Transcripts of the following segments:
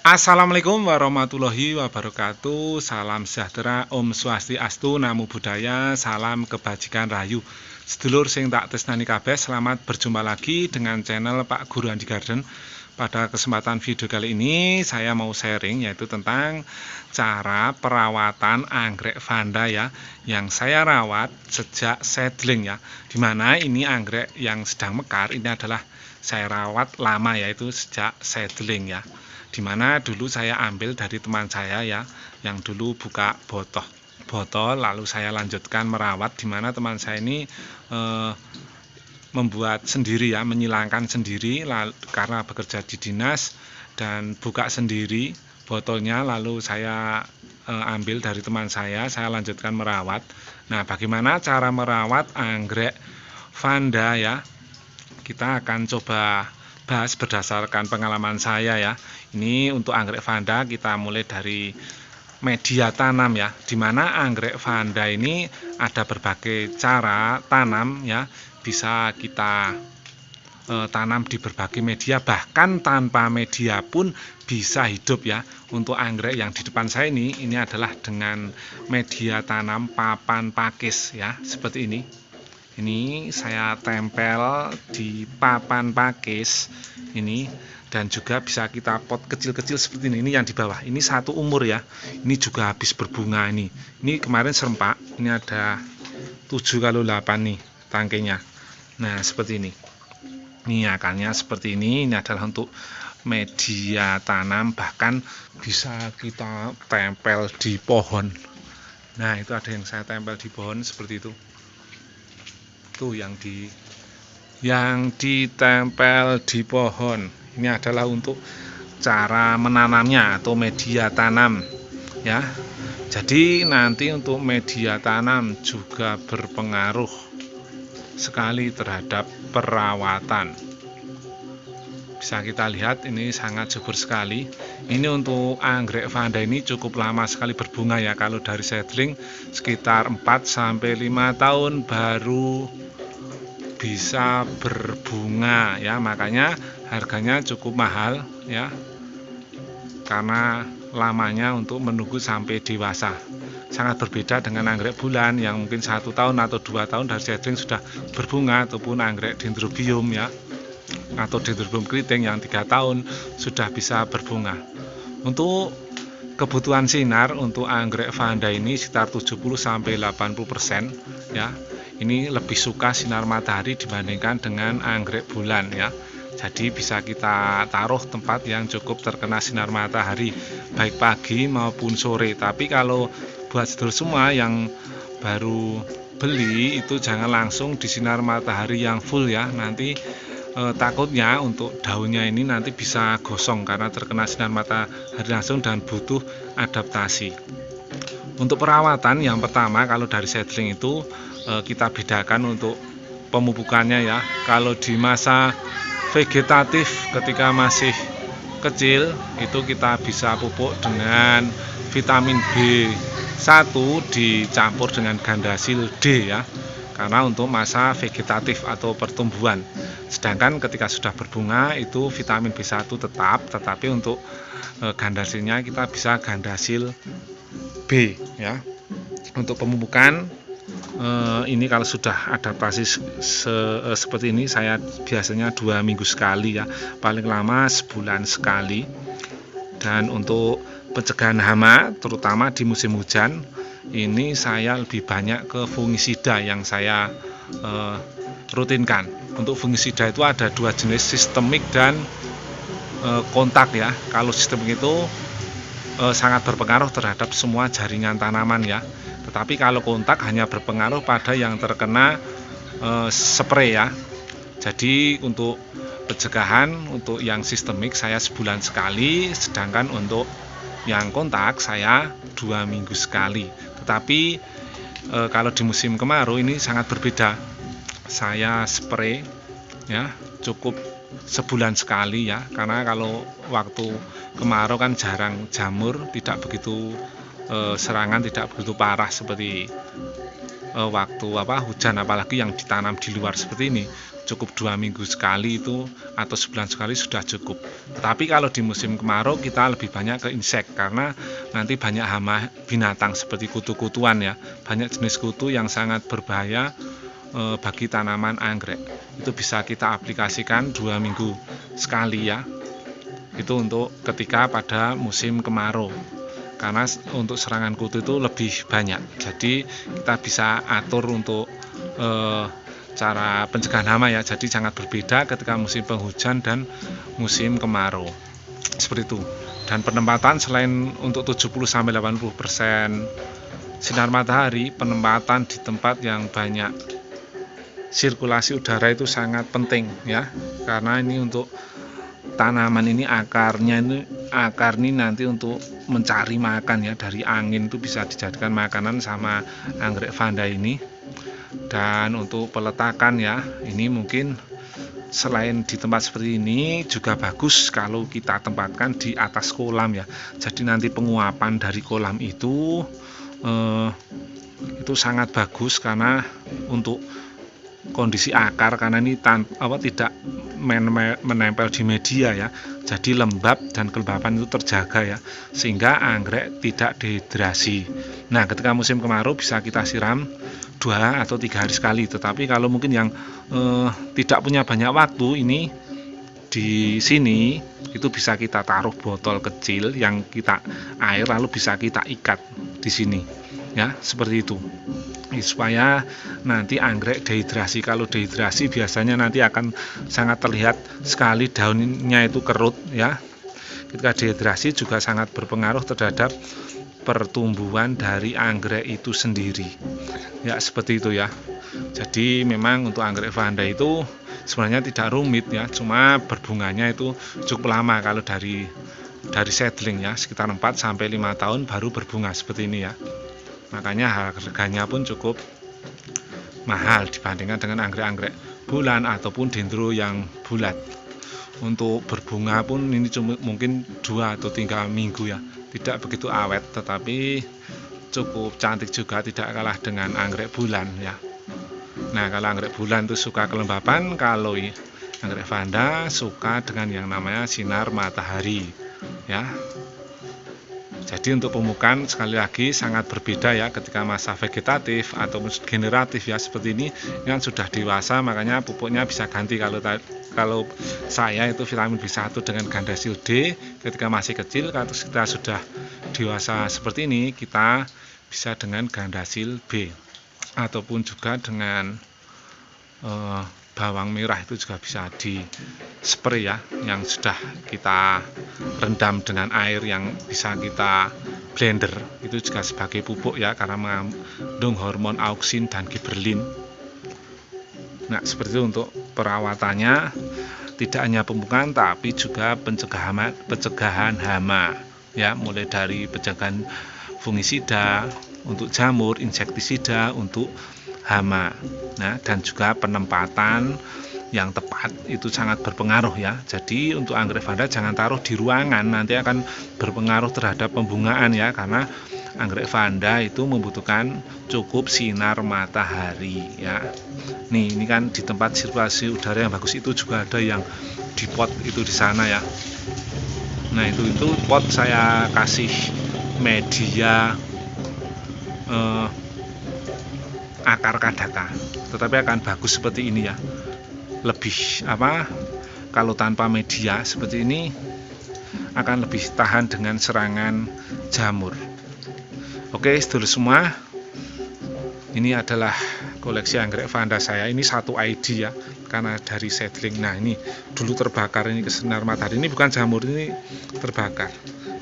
Assalamualaikum warahmatullahi wabarakatuh. Salam sejahtera, Om Swastiastu, Namo Buddhaya, salam kebajikan rahayu. Sedulur sing tak tresnani kabeh, selamat berjumpa lagi dengan channel Pak Guru Andi Garden. Pada kesempatan video kali ini saya mau sharing yaitu tentang cara perawatan anggrek vanda ya, yang saya rawat sejak seedling ya. Dimana ini anggrek yang sedang mekar ini adalah saya rawat lama yaitu sejak seedling ya. Dimana dulu saya ambil dari teman saya ya, yang dulu buka botol lalu saya lanjutkan merawat, dimana teman saya ini membuat sendiri ya, menyilangkan sendiri karena bekerja di dinas, dan buka sendiri botolnya, lalu saya ambil dari teman saya lanjutkan merawat. Nah, bagaimana cara merawat anggrek vanda ya, kita akan coba bahas berdasarkan pengalaman saya ya. Ini untuk anggrek vanda kita mulai dari media tanam ya, dimana anggrek vanda ini ada berbagai cara tanam ya, bisa kita tanam di berbagai media, bahkan tanpa media pun bisa hidup ya. Untuk anggrek yang di depan saya ini adalah dengan media tanam papan pakis ya, seperti ini. Ini saya tempel di papan pakis ini, dan juga bisa kita pot kecil-kecil seperti ini. Ini yang di bawah, ini satu umur ya. Ini juga habis berbunga ini. Ini kemarin serempak. Ini ada 7x8 nih tangkainya. Nah, seperti ini. Ini akarnya seperti ini. Ini adalah untuk media tanam, bahkan bisa kita tempel di pohon. Nah, itu ada yang saya tempel di pohon seperti itu. Tuh yang ditempel di pohon. Ini adalah untuk cara menanamnya atau media tanam ya. Jadi nanti untuk media tanam juga berpengaruh sekali terhadap perawatan. Bisa kita lihat ini sangat subur sekali. Ini untuk anggrek vanda ini cukup lama sekali berbunga ya. Kalau dari seedling sekitar 4-5 tahun baru bisa berbunga ya, makanya harganya cukup mahal ya, karena lamanya untuk menunggu sampai dewasa. Sangat berbeda dengan anggrek bulan yang mungkin 1 tahun atau 2 tahun dari seedling sudah berbunga, ataupun anggrek dendrobium ya, atau dendrobium keriting yang 3 tahun sudah bisa berbunga. Untuk kebutuhan sinar untuk anggrek vanda ini sekitar 70-80% ya. Ini lebih suka sinar matahari dibandingkan dengan anggrek bulan ya. Jadi bisa kita taruh tempat yang cukup terkena sinar matahari, baik pagi maupun sore. Tapi kalau buat sedulur semua yang baru beli itu jangan langsung di sinar matahari yang full ya. Nanti takutnya untuk daunnya ini nanti bisa gosong karena terkena sinar matahari langsung dan butuh adaptasi. Untuk perawatan yang pertama, kalau dari seedling itu kita bedakan untuk pemupukannya ya. Kalau di masa vegetatif ketika masih kecil itu kita bisa pupuk dengan vitamin B1 dicampur dengan gandasil D ya, karena untuk masa vegetatif atau pertumbuhan. Sedangkan ketika sudah berbunga itu vitamin B1 tetap, tetapi untuk gandasilnya kita bisa gandasil B ya. Untuk pemupukan ini kalau sudah adaptasi seperti ini, saya biasanya 2 minggu sekali ya, paling lama sebulan sekali. Dan untuk pencegahan hama terutama di musim hujan ini saya lebih banyak ke fungisida yang saya rutinkan. Untuk fungisida itu ada 2 jenis, sistemik dan kontak ya. Kalau sistemik itu sangat berpengaruh terhadap semua jaringan tanaman ya. Tetapi kalau kontak hanya berpengaruh pada yang terkena spray ya. Jadi untuk pencegahan untuk yang sistemik saya sebulan sekali, sedangkan untuk yang kontak saya 2 minggu sekali. Tetapi kalau di musim kemarau ini sangat berbeda. Saya spray ya cukup sebulan sekali ya, karena kalau waktu kemarau kan jarang jamur, tidak begitu serangan, tidak begitu parah seperti waktu hujan, apalagi yang ditanam di luar seperti ini. cukup 2 minggu sekali itu atau sebulan sekali sudah cukup. Tetapi kalau di musim kemarau kita lebih banyak ke insek karena nanti banyak hama binatang seperti kutu-kutuan ya, banyak jenis kutu yang sangat berbahaya bagi tanaman anggrek. Itu bisa kita aplikasikan 2 minggu sekali ya. Itu untuk ketika pada musim kemarau. Karena untuk serangan kutu itu lebih banyak. Jadi kita bisa atur untuk cara pencegahan hama ya. Jadi sangat berbeda ketika musim penghujan dan musim kemarau. Seperti itu. Dan penempatan selain untuk 70-80% sinar matahari, penempatan di tempat yang banyak sirkulasi udara itu sangat penting ya. Karena ini untuk tanaman ini akar ini nanti untuk mencari makan ya, dari angin itu bisa dijadikan makanan sama anggrek vanda ini. Dan untuk peletakan ya, ini mungkin selain di tempat seperti ini juga bagus kalau kita tempatkan di atas kolam ya. Jadi nanti penguapan dari kolam itu sangat bagus karena untuk kondisi akar, karena ini tidak menempel di media ya, jadi lembab dan kelembapan itu terjaga ya, sehingga anggrek tidak dehidrasi. Nah ketika musim kemarau bisa kita siram 2 atau 3 hari sekali. Tetapi kalau mungkin yang tidak punya banyak waktu, ini di sini itu bisa kita taruh botol kecil yang kita air, lalu bisa kita ikat di sini ya, seperti itu. Supaya nanti anggrek dehidrasi. Kalau dehidrasi biasanya nanti akan sangat terlihat sekali daunnya itu kerut ya. Ketika dehidrasi juga sangat berpengaruh terhadap pertumbuhan dari anggrek itu sendiri ya, seperti itu ya. Jadi memang untuk anggrek vanda itu sebenarnya tidak rumit ya, cuma berbunganya itu cukup lama. Kalau dari seedling ya, sekitar 4-5 tahun baru berbunga seperti ini ya. Makanya harganya pun cukup mahal dibandingkan dengan anggrek-anggrek bulan ataupun dendro yang bulat. Untuk berbunga pun ini cuma mungkin 2 atau 3 minggu ya, tidak begitu awet, tetapi cukup cantik juga, tidak kalah dengan anggrek bulan ya. Nah kalau anggrek bulan itu suka kelembapan, kalau anggrek vanda suka dengan yang namanya sinar matahari ya. Jadi untuk pemupukan sekali lagi sangat berbeda ya, ketika masa vegetatif atau generatif ya seperti ini kan sudah dewasa, makanya pupuknya bisa ganti. Kalau saya itu vitamin B1 dengan Gandasil D ketika masih kecil. Kalau kita sudah dewasa seperti ini kita bisa dengan Gandasil B, ataupun juga dengan bawang merah itu juga bisa di spray ya, yang sudah kita rendam dengan air yang bisa kita blender, itu juga sebagai pupuk ya, karena mengandung hormon auksin dan giberlin. Nah seperti itu untuk perawatannya, tidak hanya pemupukan tapi juga pencegahan hama ya, mulai dari pencegahan fungisida untuk jamur, insektisida untuk hama. Nah dan juga penempatan yang tepat itu sangat berpengaruh ya. Jadi untuk anggrek vanda jangan taruh di ruangan, nanti akan berpengaruh terhadap pembungaan ya, karena anggrek vanda itu membutuhkan cukup sinar matahari ya. Nih ini kan di tempat sirkulasi udara yang bagus itu juga ada yang di pot itu di sana ya. Nah itu pot saya kasih media akar kadaka, tetapi akan bagus seperti ini ya. Lebih kalau tanpa media seperti ini akan lebih tahan dengan serangan jamur. Oke sedulur semua, ini adalah koleksi anggrek vanda saya. Ini 1 ID ya, karena dari seedling. Nah ini dulu terbakar, ini ke sinar matahari, ini bukan jamur, ini terbakar.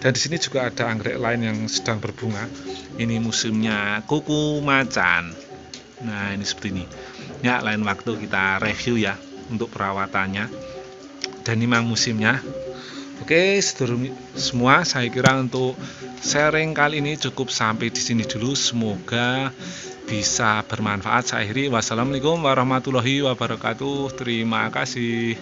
Dan di sini juga ada anggrek lain yang sedang berbunga. Ini musimnya kuku macan. Nah ini seperti ini ya, lain waktu kita review ya untuk perawatannya, dan ini memang musimnya. Oke sedulur semua, saya kira untuk sharing kali ini cukup sampai di sini dulu. Semoga bisa bermanfaat. Saya akhiri, wassalamualaikum warahmatullahi wabarakatuh. Terima kasih.